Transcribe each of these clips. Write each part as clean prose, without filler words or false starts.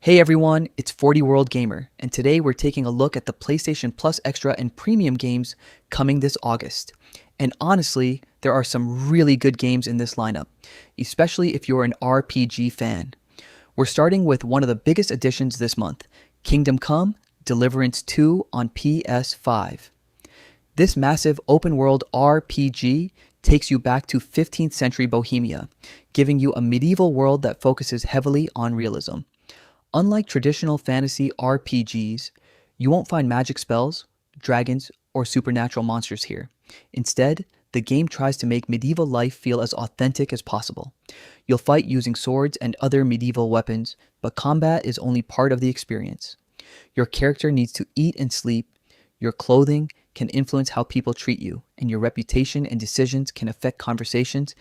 Hey everyone, it's 40 World Gamer, and today we're taking a look at the PlayStation Plus Extra and Premium games coming this August. And honestly, there are some really good games in this lineup, especially if you're an RPG fan. We're starting with one of the biggest additions this month, Kingdom Come: Deliverance 2 on PS5. This massive open-world RPG takes you back to 15th century Bohemia, giving you a medieval world that focuses heavily on realism. Unlike traditional fantasy RPGs, you won't find magic spells, dragons, or supernatural monsters here. Instead, the game tries to make medieval life feel as authentic as possible. You'll fight using swords and other medieval weapons, but combat is only part of the experience. Your character needs to eat and sleep, your clothing can influence how people treat you, and your reputation and decisions can affect conversations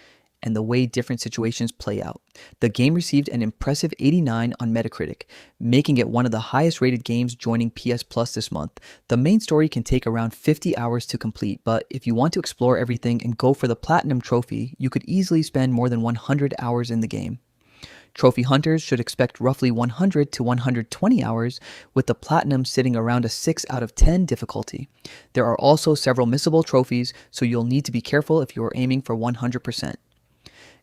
and the way different situations play out. The game received an impressive 89 on Metacritic, making it one of the highest rated games joining PS Plus this month. The main story can take around 50 hours to complete, but if you want to explore everything and go for the Platinum trophy, you could easily spend more than 100 hours in the game. Trophy hunters should expect roughly 100 to 120 hours, with the Platinum sitting around a 6 out of 10 difficulty. There are also several missable trophies, so you'll need to be careful if you are aiming for 100%.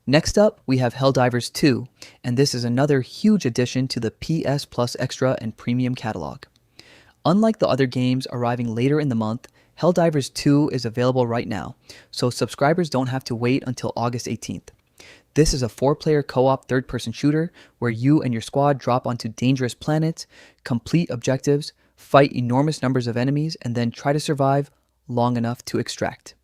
Next up, we have Helldivers 2, and this is another huge addition to the PS Plus Extra and Premium catalog. Unlike the other games arriving later in the month, Helldivers 2 is available right now, so subscribers don't have to wait until August 18th. This is a 4-player co-op third-person shooter where you and your squad drop onto dangerous planets, complete objectives, fight enormous numbers of enemies, and then try to survive long enough to extract.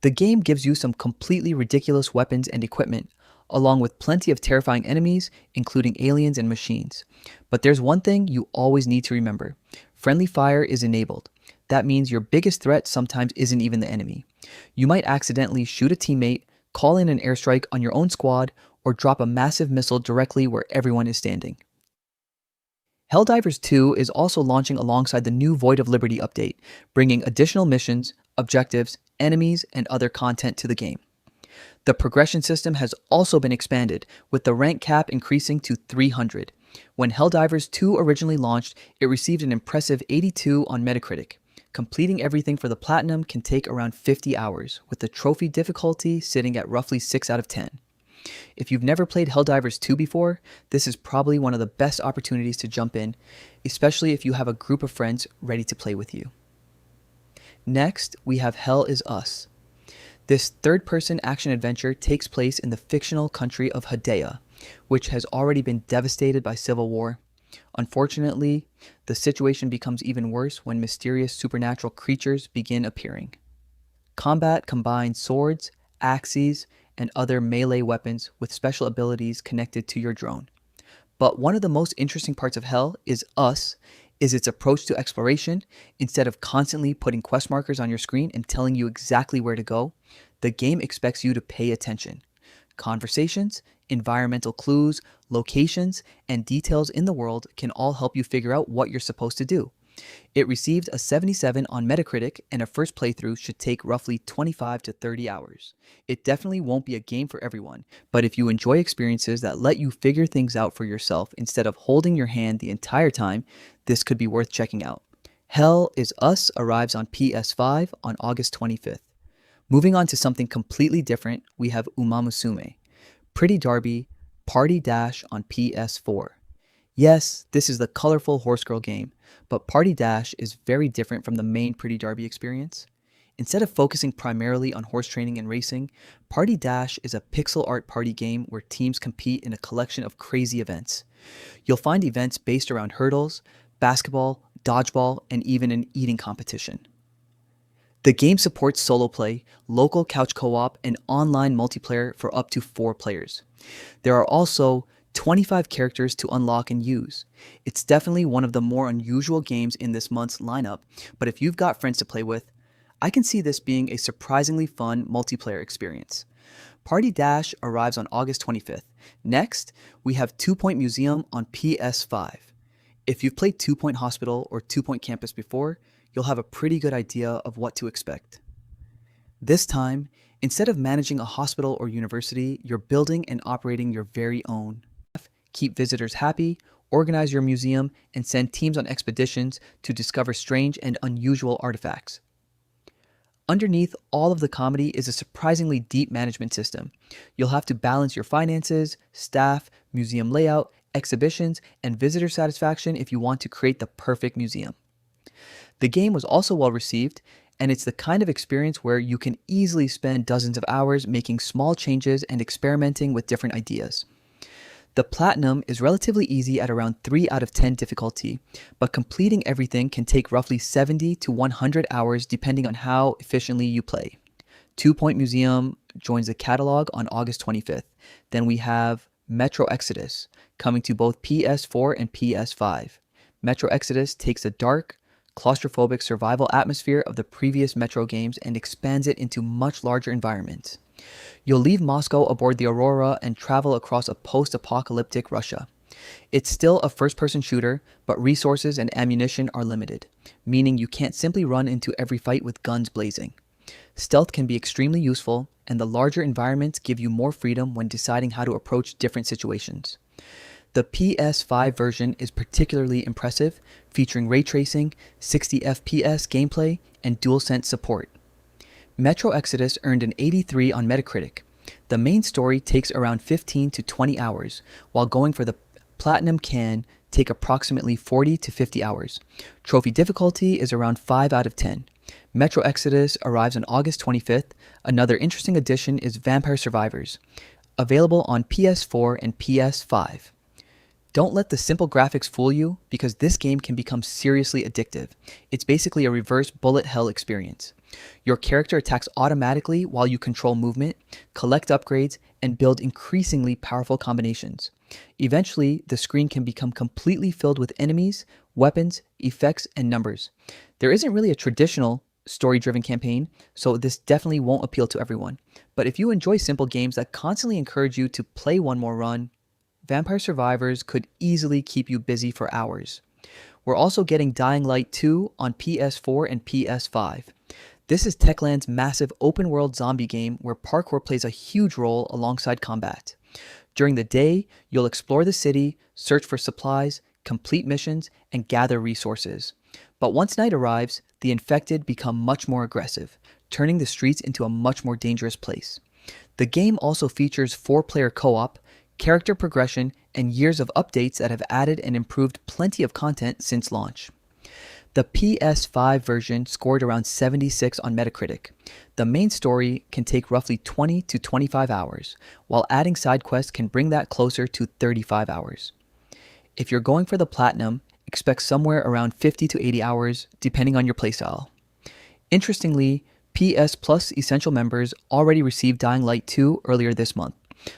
The game gives you some completely ridiculous weapons and equipment, along with plenty of terrifying enemies, including aliens and machines. But there's one thing you always need to remember. Friendly fire is enabled. That means your biggest threat sometimes isn't even the enemy. You might accidentally shoot a teammate, call in an airstrike on your own squad, or drop a massive missile directly where everyone is standing. Helldivers 2 is also launching alongside the new Void of Liberty update, bringing additional missions, objectives, enemies, and other content to the game. The progression system has also been expanded, with the rank cap increasing to 300. When Helldivers 2 originally launched, it received an impressive 82 on Metacritic. Completing everything for the Platinum can take around 50 hours, with the trophy difficulty sitting at roughly 6 out of 10. If you've never played Helldivers 2 before, this is probably one of the best opportunities to jump in, especially if you have a group of friends ready to play with you. Next, we have Hell is Us. This third-person action-adventure takes place in the fictional country of Hadea, which has already been devastated by civil war. Unfortunately, the situation becomes even worse when mysterious supernatural creatures begin appearing. Combat combines swords, axes, and other melee weapons with special abilities connected to your drone. But one of the most interesting parts of Hell is Us is its approach to exploration. Instead of constantly putting quest markers on your screen and telling you exactly where to go, the game expects you to pay attention. Conversations, environmental clues, locations, and details in the world can all help you figure out what you're supposed to do. It received a 77 on Metacritic, and a first playthrough should take roughly 25 to 30 hours. It definitely won't be a game for everyone, but if you enjoy experiences that let you figure things out for yourself instead of holding your hand the entire time, this could be worth checking out. Hell is Us arrives on PS5 on August 25th. Moving on to something completely different, we have Onimusha, Pretty Derby, Party Dash on PS4. Yes, this is the colorful horse girl game, but Party Dash is very different from the main Pretty Derby experience. Instead of focusing primarily on horse training and racing, Party Dash is a pixel art party game where teams compete in a collection of crazy events. You'll find events based around hurdles, basketball, dodgeball, and even an eating competition. The game supports solo play, local couch co-op, and online multiplayer for up to 4 players. There are also 25 characters to unlock and use. It's definitely one of the more unusual games in this month's lineup, but if you've got friends to play with, I can see this being a surprisingly fun multiplayer experience. Party Dash arrives on August 25th. Next, we have 2 Point Museum on PS5. If you've played 2 Point Hospital or 2 Point Campus before, you'll have a pretty good idea of what to expect. This time, instead of managing a hospital or university, you're building and operating your very own keep visitors happy, organize your museum, and send teams on expeditions to discover strange and unusual artifacts. Underneath all of the comedy is a surprisingly deep management system. You'll have to balance your finances, staff, museum layout, exhibitions, and visitor satisfaction if you want to create the perfect museum. The game was also well received, and it's the kind of experience where you can easily spend dozens of hours making small changes and experimenting with different ideas. The Platinum is relatively easy at around 3 out of 10 difficulty, but completing everything can take roughly 70 to 100 hours depending on how efficiently you play. 2 Point Museum joins the catalog on August 25th. Then we have Metro Exodus, coming to both PS4 and PS5. Metro Exodus takes the dark, claustrophobic survival atmosphere of the previous Metro games and expands it into much larger environments. You'll leave Moscow aboard the Aurora and travel across a post-apocalyptic Russia. It's still a first-person shooter, but resources and ammunition are limited, meaning you can't simply run into every fight with guns blazing. Stealth can be extremely useful, and the larger environments give you more freedom when deciding how to approach different situations. The PS5 version is particularly impressive, featuring ray tracing, 60 FPS gameplay, and DualSense support. Metro Exodus earned an 83 on Metacritic. The main story takes around 15 to 20 hours, while going for the Platinum can take approximately 40 to 50 hours. Trophy difficulty is around 5 out of 10. Metro Exodus arrives on August 25th. Another interesting addition is Vampire Survivors, available on PS4 and PS5. Don't let the simple graphics fool you, because this game can become seriously addictive. It's basically a reverse bullet hell experience. Your character attacks automatically while you control movement, collect upgrades, and build increasingly powerful combinations. Eventually, the screen can become completely filled with enemies, weapons, effects, and numbers. There isn't really a traditional story-driven campaign, so this definitely won't appeal to everyone. But if you enjoy simple games that constantly encourage you to play one more run, Vampire Survivors could easily keep you busy for hours. We're also getting Dying Light 2 on PS4 and PS5. This is Techland's massive open-world zombie game where parkour plays a huge role alongside combat. During the day, you'll explore the city, search for supplies, complete missions, and gather resources. But once night arrives, the infected become much more aggressive, turning the streets into a much more dangerous place. The game also features 4-player co-op, character progression, and years of updates that have added and improved plenty of content since launch. The PS5 version scored around 76 on Metacritic. The main story can take roughly 20 to 25 hours, while adding side quests can bring that closer to 35 hours. If you're going for the Platinum, expect somewhere around 50 to 80 hours, depending on your playstyle. Interestingly, psplus Essential members already received Dying Light 2 earlier this month,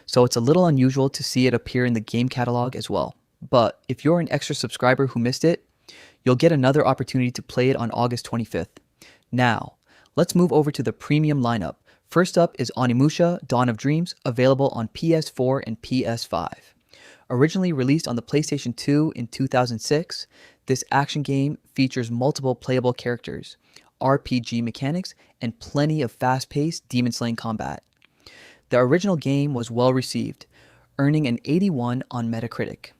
so it's a little unusual to see it appear in the game catalog as well. But if you're an extra subscriber who missed it, you'll get another opportunity to play it on August 25th. Now, let's move over to the premium lineup. First up is Onimusha: Dawn of Dreams, available on PS4 and PS5. Originally released on the PlayStation 2 in 2006, this action game features multiple playable characters, RPG mechanics, and plenty of fast-paced demon-slaying combat. The original game was well received, earning an 81 on Metacritic.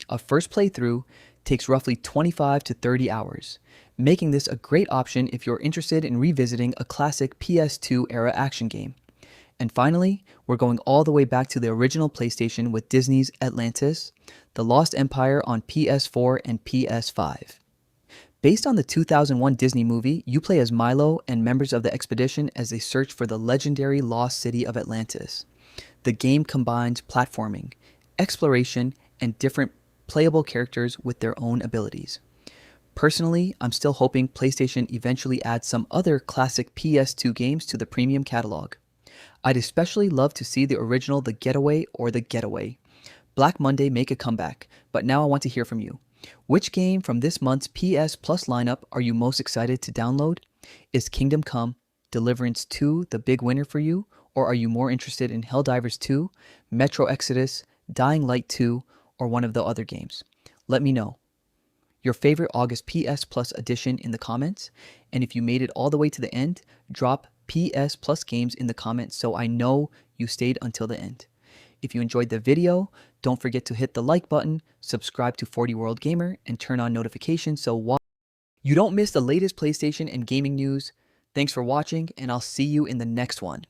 A first playthrough takes roughly 25 to 30 hours, making this a great option if you're interested in revisiting a classic PS2 era action game. And finally, we're going all the way back to the original PlayStation with Disney's Atlantis, The Lost Empire on PS4 and PS5. Based on the 2001 Disney movie, you play as Milo and members of the expedition as they search for the legendary lost city of Atlantis. The game combines platforming, exploration, and different playable characters with their own abilities. Personally, I'm still hoping PlayStation eventually adds some other classic PS2 games to the premium catalog. I'd especially love to see the original The Getaway or The Getaway. Black Monday make a comeback, but now I want to hear from you. Which game from this month's PS Plus lineup are you most excited to download? Is Kingdom Come, Deliverance 2 the big winner for you, or are you more interested in Helldivers 2, Metro Exodus, Dying Light 2, or one of the other games? Let me know. Your favorite August PS Plus edition in the comments, and if you made it all the way to the end, drop PS Plus games in the comments so I know you stayed until the end. If you enjoyed the video, Don't forget to hit the like button, subscribe to 40 World Gamer, and turn on notifications so you don't miss the latest PlayStation and gaming news. Thanks for watching, and I'll see you in the next one.